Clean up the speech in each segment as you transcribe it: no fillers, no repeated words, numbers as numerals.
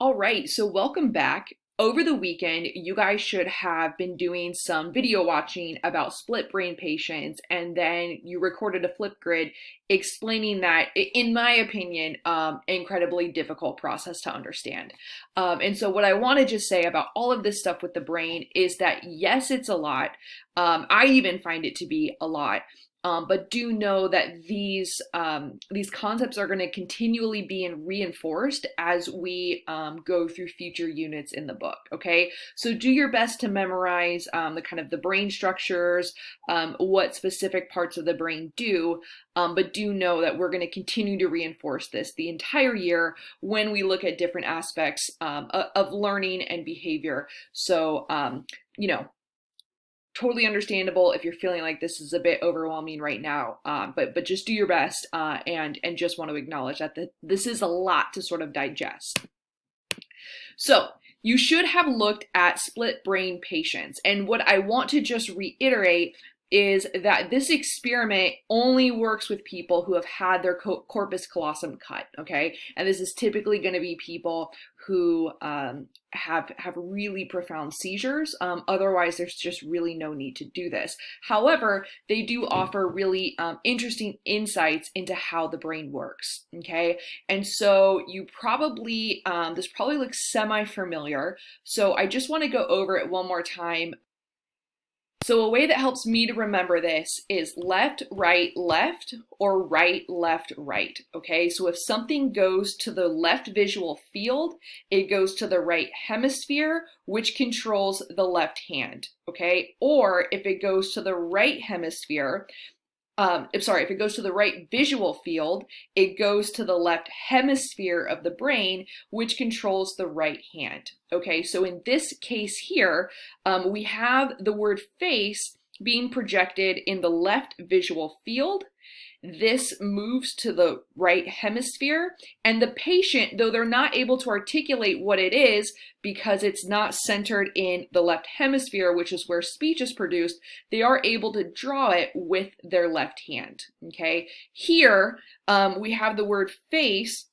All right, so welcome back. Over the weekend, you guys should have been doing some video watching about split brain patients, and then you recorded a Flipgrid explaining that, in my opinion, incredibly difficult process to understand. And so what I want to just say about all of this stuff with the brain is that yes, it's a lot. I even find it to be a lot. But do know that these concepts are going to continually be reinforced as we go through future units in the book. Okay, so do your best to memorize the brain structures, what specific parts of the brain do, but do know that we're going to continue to reinforce this the entire year when we look at different aspects of learning and behavior. So totally understandable if you're feeling like this is a bit overwhelming right now, but just do your best, and just want to acknowledge that this is a lot to sort of digest. So you should have looked at split brain patients, and what I want to just reiterate is that this experiment only works with people who have had their corpus callosum cut, okay? And this is typically going to be people who have really profound seizures. Otherwise, there's just really no need to do this. However, they do offer really interesting insights into how the brain works, okay? And so you probably, this probably looks semi-familiar. So I just want to go over it one more time. So a way that helps me to remember this is left, right, left, or right, left, right, okay? So if something goes to the left visual field, it goes to the right hemisphere, which controls the left hand, okay? Or if it goes to the right hemisphere, if it goes to the right visual field, it goes to the left hemisphere of the brain, which controls the right hand. Okay, so in this case here, we have the word face being projected in the left visual field. This moves to the right hemisphere, and the patient, though they're not able to articulate what it is because it's not centered in the left hemisphere, which is where speech is produced, they are able to draw it with their left hand, okay? Here, we have the word face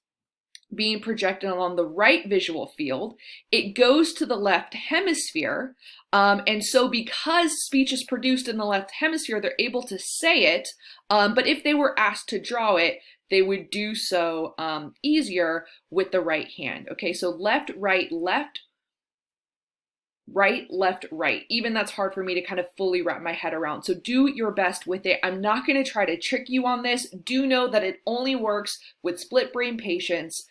being projected along the right visual field. It goes to the left hemisphere, and so because speech is produced in the left hemisphere, they're able to say it, but if they were asked to draw it, they would do so easier with the right hand. Okay, so left, right, left, right, left, right. Even that's hard for me to kind of fully wrap my head around. So do your best with it. I'm not going to try to trick you on this. Do know that it only works with split brain patients.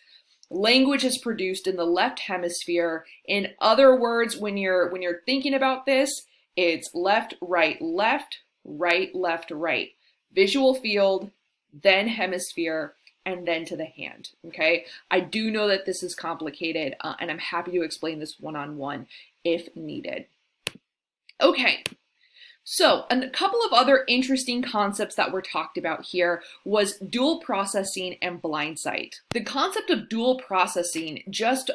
Language is produced in the left hemisphere. In other words, when you're thinking about this, it's left, right, left, right, left, right. Visual field, then hemisphere, and then to the hand, okay? I do know that this is complicated, and I'm happy to explain this one-on-one if needed. Okay. So a couple of other interesting concepts that were talked about here was dual processing and blindsight. The concept of dual processing just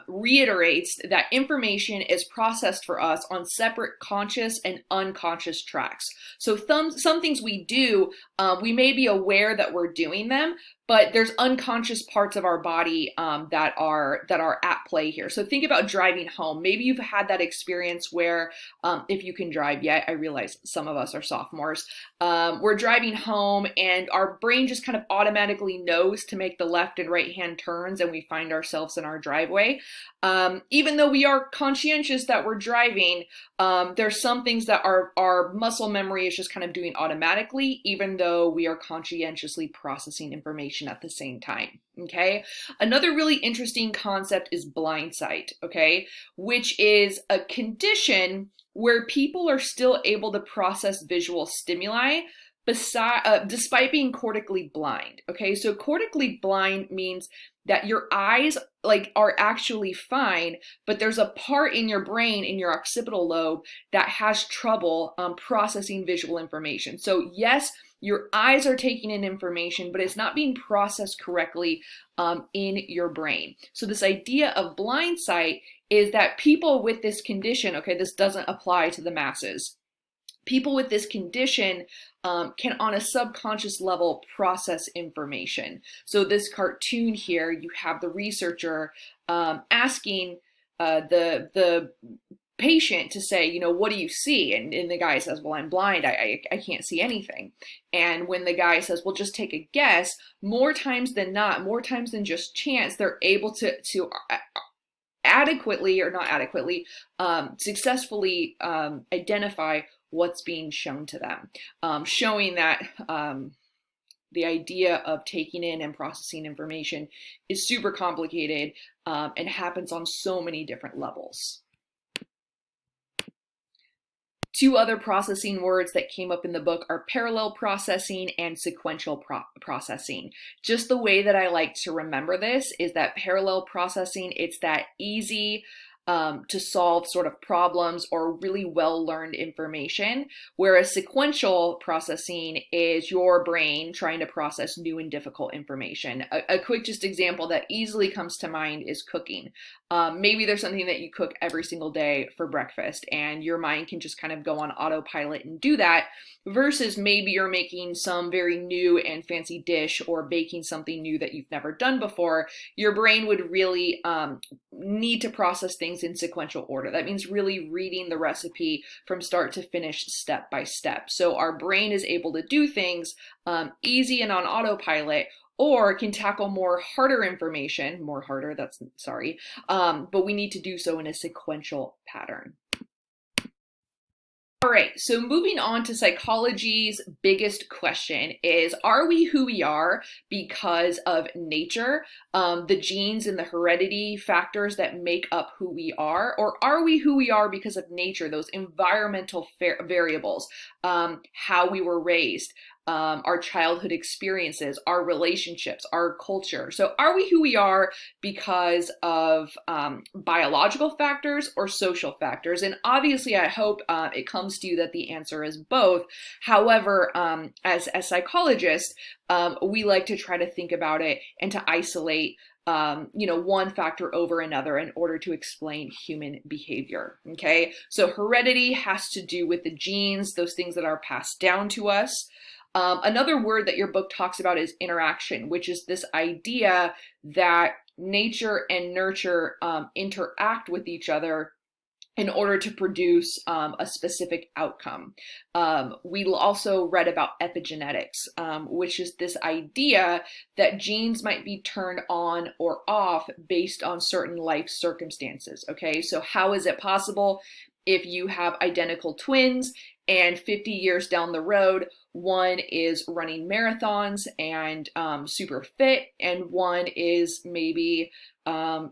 reiterates that information is processed for us on separate conscious and unconscious tracks. So some things we do, we may be aware that we're doing them, but there's unconscious parts of our body that are at play here. So think about driving home. Maybe you've had that experience where, if you can drive yet, I realize some of us are sophomores, we're driving home and our brain just kind of automatically knows to make the left and right hand turns, and we find ourselves in our driveway. Even though we are conscientious that we're driving, there's some things that our muscle memory is just kind of doing automatically, even though we are conscientiously processing information at the same time, okay? Another really interesting concept is blindsight, okay? Which is a condition where people are still able to process visual stimuli despite being cortically blind, okay? So cortically blind means that your eyes are actually fine, but there's a part in your brain, in your occipital lobe, that has trouble processing visual information. So yes, your eyes are taking in information, but it's not being processed correctly in your brain. So this idea of blindsight is that people with this condition, okay, this doesn't apply to the masses, People with this condition can, on a subconscious level, process information. So this cartoon here, you have the researcher asking the patient to say, you know, what do you see? And the guy says, well, I'm blind. I can't see anything. And when the guy says, well, just take a guess, more times than not, more times than just chance, they're able to adequately, or not adequately, successfully identify what's being shown to them, showing that the idea of taking in and processing information is super complicated and happens on so many different levels. Two other processing words that came up in the book are parallel processing and sequential processing. Just the way that I like to remember this is that parallel processing, it's that easy to solve sort of problems or really well-learned information, whereas sequential processing is your brain trying to process new and difficult information. A quick just example that easily comes to mind is cooking. Maybe there's something that you cook every single day for breakfast and your mind can just kind of go on autopilot and do that, versus maybe you're making some very new and fancy dish or baking something new that you've never done before. Your brain would really need to process things in sequential order. That means really reading the recipe from start to finish, step by step. So our brain is able to do things easy and on autopilot, or can tackle more harder information, but we need to do so in a sequential pattern. All right, so moving on to psychology's biggest question is, are we who we are because of nature, the genes and the heredity factors that make up who we are, or are we who we are because of nature, those environmental variables, how we were raised, our childhood experiences, our relationships, our culture? So are we who we are because of biological factors or social factors? And obviously, I hope it comes to you that the answer is both. However, as psychologists, we like to try to think about it and to isolate one factor over another in order to explain human behavior. Okay, so heredity has to do with the genes, those things that are passed down to us. Another word that your book talks about is interaction, which is this idea that nature and nurture interact with each other in order to produce a specific outcome. We also read about epigenetics, which is this idea that genes might be turned on or off based on certain life circumstances. Okay, so how is it possible if you have identical twins and 50 years down the road, one is running marathons and super fit, and one is maybe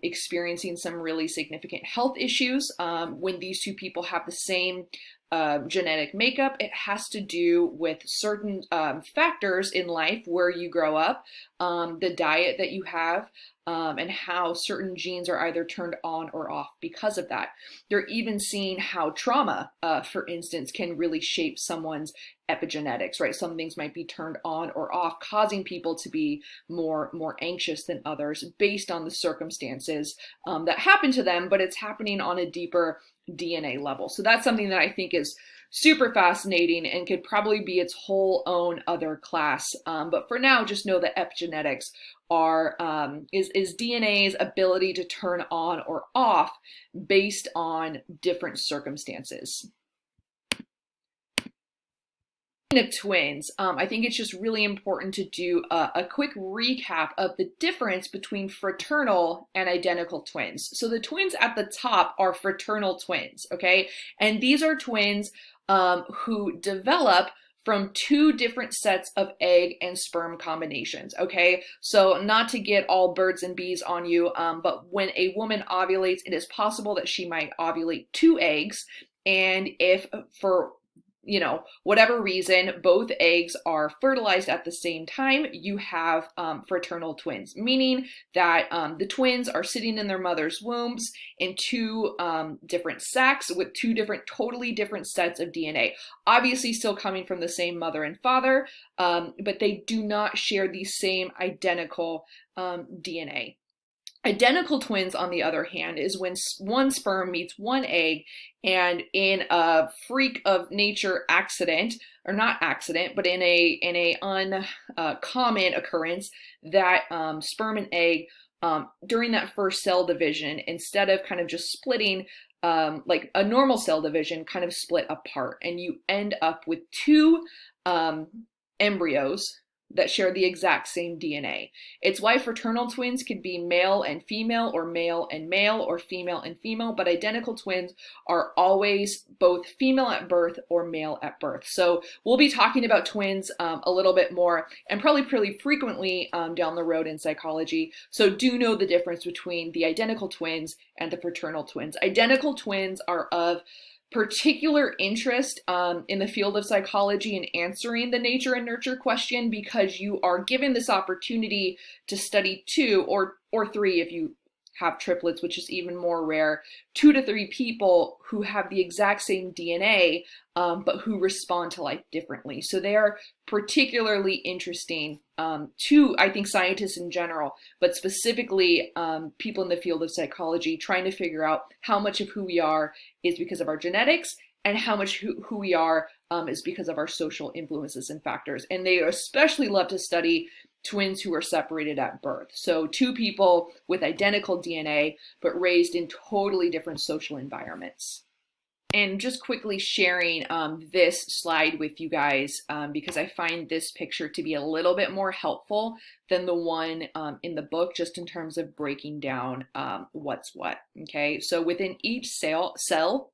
experiencing some really significant health issues? When these two people have the same genetic makeup, it has to do with certain factors in life, where you grow up, the diet that you have, and how certain genes are either turned on or off because of that. They're even seeing how trauma, for instance, can really shape someone's epigenetics, right? Some things might be turned on or off, causing people to be more anxious than others based on the circumstances that happen to them, but it's happening on a deeper DNA level. So that's something that I think is super fascinating and could probably be its whole own other class. But for now, just know that epigenetics is DNA's ability to turn on or off based on different circumstances. Of twins, I think it's just really important to do a quick recap of the difference between fraternal and identical twins. So the twins at the top are fraternal twins, okay? And these are twins who develop from two different sets of egg and sperm combinations, okay? So not to get all birds and bees on you, but when a woman ovulates, it is possible that she might ovulate two eggs. And if for whatever reason, both eggs are fertilized at the same time, you have fraternal twins, meaning that the twins are sitting in their mother's wombs in two different sacs with two totally different sets of DNA. Obviously still coming from the same mother and father, but they do not share the same identical DNA. Identical twins, on the other hand, is when one sperm meets one egg, and in a freak of nature accident, or not accident, but in a uncommon occurrence, that sperm and egg during that first cell division, instead of kind of just splitting like a normal cell division, kind of split apart, and you end up with two embryos that share the exact same DNA. It's why fraternal twins could be male and female, or male and male, or female and female, but identical twins are always both female at birth or male at birth. So we'll be talking about twins a little bit more, and probably pretty frequently down the road in psychology. So do know the difference between the identical twins and the fraternal twins. Identical twins are of particular interest in the field of psychology and answering the nature and nurture question, because you are given this opportunity to study two or three, if you have triplets, which is even more rare, 2 to 3 people who have the exact same DNA, but who respond to life differently. So they are particularly interesting to, I think, scientists in general, but specifically people in the field of psychology, trying to figure out how much of who we are is because of our genetics, and how much who we are is because of our social influences and factors. And they especially love to study twins who are separated at birth. So 2 people with identical DNA, but raised in totally different social environments. And just quickly sharing this slide with you guys, because I find this picture to be a little bit more helpful than the one in the book, just in terms of breaking down what's what. Okay, so within each cell,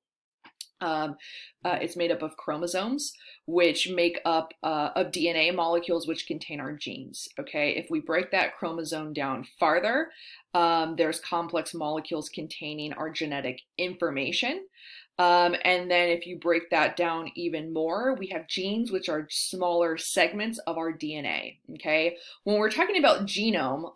it's made up of chromosomes, which make up of DNA molecules which contain our genes. Okay, if we break that chromosome down farther, there's complex molecules containing our genetic information. And then if you break that down even more, we have genes, which are smaller segments of our DNA, okay? When we're talking about genome,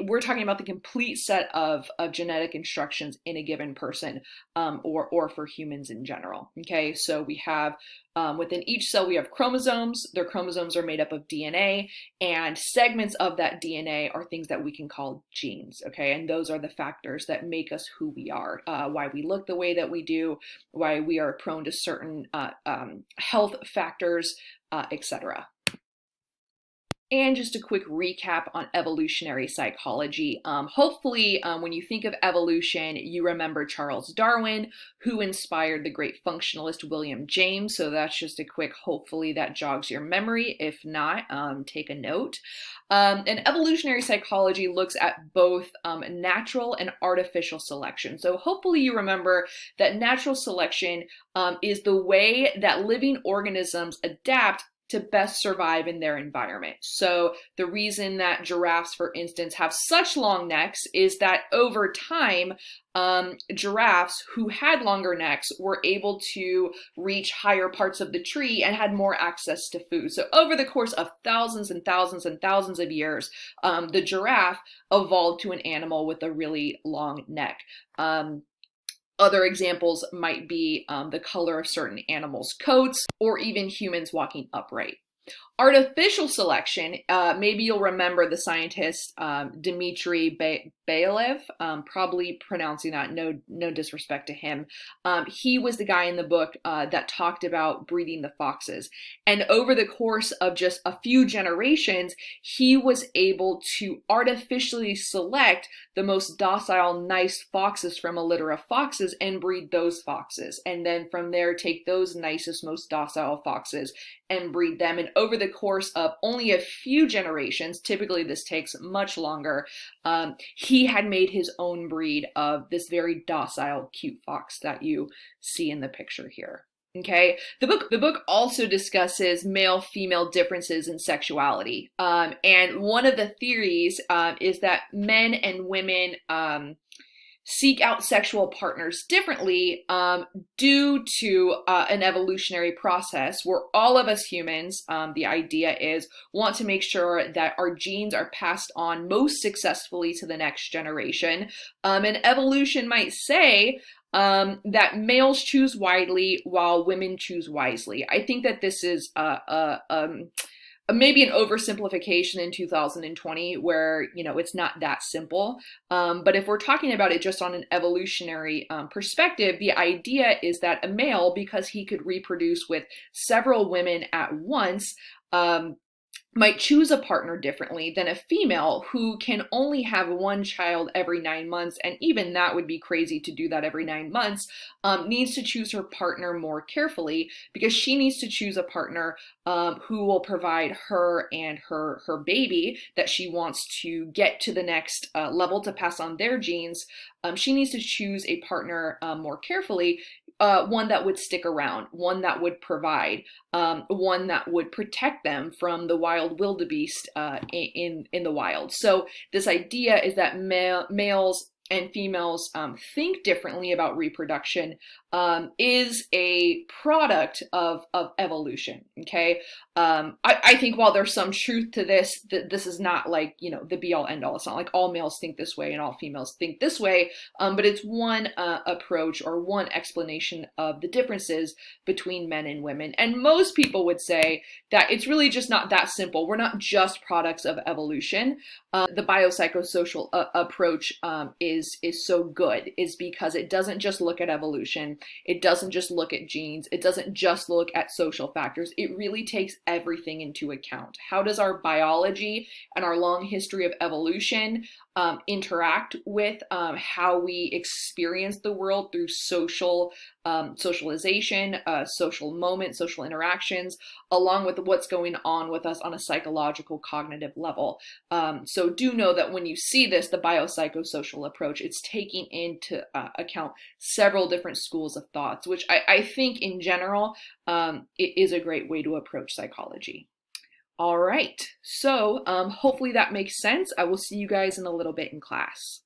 we're talking about the complete set of genetic instructions in a given person, or for humans in general, okay? So we have, within each cell, we have chromosomes. Their chromosomes are made up of DNA, and segments of that DNA are things that we can call genes, okay? And those are the factors that make us who we are, why we look the way that we do, why we are prone to certain health factors, etc. And just a quick recap on evolutionary psychology. Hopefully, when you think of evolution, you remember Charles Darwin, who inspired the great functionalist William James. So that's just a quick, hopefully that jogs your memory. If not, take a note. And evolutionary psychology looks at both natural and artificial selection. So hopefully you remember that natural selection is the way that living organisms adapt to best survive in their environment. So the reason that giraffes, for instance, have such long necks is that over time, giraffes who had longer necks were able to reach higher parts of the tree and had more access to food. So over the course of thousands and thousands and thousands of years, the giraffe evolved to an animal with a really long neck. Other examples might be the color of certain animals' coats, or even humans walking upright. Artificial selection, maybe you'll remember the scientist Dmitry Bailev, probably pronouncing that, no disrespect to him. He was the guy in the book that talked about breeding the foxes. And over the course of just a few generations, he was able to artificially select the most docile, nice foxes from a litter of foxes and breed those foxes. And then from there, take those nicest, most docile foxes and breed them. And over the course of only a few generations, typically this takes much longer, he had made his own breed of this very docile, cute fox that you see in the picture here. Okay, the book also discusses male-female differences in sexuality, and one of the theories is that men and women seek out sexual partners differently due to an evolutionary process where all of us humans, the idea is, want to make sure that our genes are passed on most successfully to the next generation. And evolution might say that males choose widely while women choose wisely. I think that this is maybe an oversimplification in 2020 where, you know, it's not that simple. But if we're talking about it just on an evolutionary perspective, the idea is that a male, because he could reproduce with several women at once, might choose a partner differently than a female who can only have one child every 9 months, and even that would be crazy to do that every 9 months, needs to choose her partner more carefully because she needs to choose a partner who will provide her and her baby that she wants to get to the next level to pass on their genes. She needs to choose a partner more carefully, one that would stick around, one that would provide, one that would protect them from the wild wildebeest in the wild. So this idea is that males and females think differently about reproduction is a product of evolution. Okay, I think while there's some truth to this, that this is not like, you know, the be all end all. It's not like all males think this way and all females think this way, but it's one approach or one explanation of the differences between men and women. And most people would say that it's really just not that simple. We're not just products of evolution. The biopsychosocial approach is so good is because it doesn't just look at evolution. It doesn't just look at genes. It doesn't just look at social factors. It really takes everything into account. How does our biology and our long history of evolution interact with how we experience the world through socialization, social moments, social interactions, along with what's going on with us on a psychological, cognitive level. So do know that when you see this, the biopsychosocial approach, it's taking into account several different schools of thoughts, which I think in general, it is a great way to approach psychology. All right, so hopefully that makes sense. I will see you guys in a little bit in class.